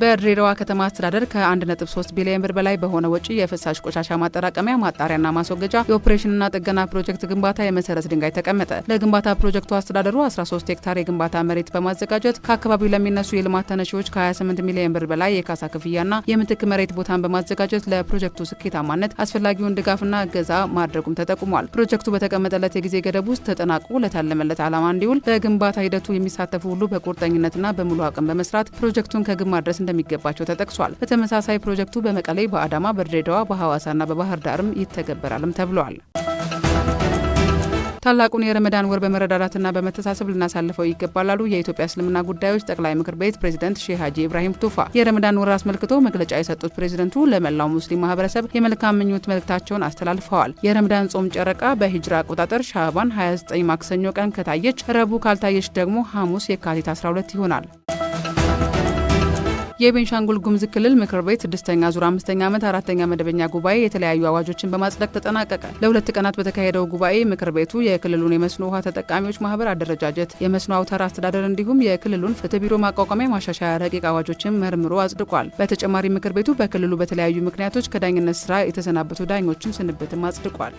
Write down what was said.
በድሬዳዋ ከተማ አስተዳደር ከ1.3 ቢሊዮን ብር በላይ በሆነ ወጪ የፍሳሽ ቆሻሻ ማጠራቀሚያ ማጣሪያና ማስወገጃ የኦፕሬሽንና ጥገና ፕሮጀክት ግንባታ የመሰረት ድንጋይ ተቀመጠ። ለግንባታ ፕሮጀክቱ አስተዳደሩ 13 ሄክታር የግንባታ መሬት በማዘጋጀት ከአካባቢው ለሚነሱ የልማት ተነሺዎች ከ28 ሚሊዮን ብር በላይ የካሳ ክፍያና የምትክ መሬት ቦታን በማዘጋጀት ለፕሮጀክቱ ስኬታማነት አስፈላጊውን ድጋፍና እገዛ ማድረጉም ተጠቁሟል። ፕሮጀክቱ በተቀመጠለት የጊዜ ገደብ ውስጥ ተጠናቆ ለታለመለት ዓላማ እንዲውል በግንባታ ሂደቱ የሚሳተፉ ሁሉ በቁርጠኝነትና በሙሉ አቅም በመስራት ፕሮጀክቱን ከግብ ማድረስ እንደሚገባቸው ተጠቅሷል። በተመሳሳይ ፕሮጀክቱ በመቀሌ፣ በአዳማ፣ በድሬዳዋ፣ በሐዋሳና በባህር ዳርም ይተገበራልም ተብሏል። ታላቁን የረመዳን ወር በመረዳዳትና በመተሳሰብ ልናሳልፈው ይገባል አሉ የኢትዮጵያ እስልምና ጉዳዮች ጠቅላይ ምክር ቤት ፕሬዝዳንት ሼህ ሀጂ ኢብራሂም ቱፋ። የረመዳን ወር አስመልክቶ መግለጫ የሰጡት ፕሬዝዳንቱ ለመላው ሙስሊም ማህበረሰብ የመልካም ምኞት መልእክታቸውን አስተላልፈዋል። የረመዳን ጾም ጨረቃ በሂጅራ አቆጣጠር ሻዕባን 29 ማክሰኞ ቀን ከታየች ረቡዕ ካልታየች ደግሞ ሐሙስ የካቲት 12 ይሆናል። የቤንሻንጉል ጉሙዝ ክልል ምክር ቤት 6ኛ ዙር 5ኛ ዓመት 4ኛ መደበኛ ጉባኤ የተለያዩ አዋጆችን በማጽደቅ ተጠናቀቀ። ለ2 ቀናት በተካሄደው ጉባኤ ምክር ቤቱ የክልሉን የመስኖ ውሃ ተጠቃሚዎች ማህበር አደረጃጀት፣ የመስኖ አውታር አስተዳደር እንዲሁም የክልሉን ፍትህ ቢሮ ማቋቋሚያ ማሻሻያ ረቂቅ አዋጆችን መርምሮ አጽድቋል። በተጨማሪ ምክር ቤቱ በክልሉ በተለያዩ ምክንያቶች ከዳኝነት ስራ የተሰናበቱ ዳኞችን ስንብትም አጽድቋል።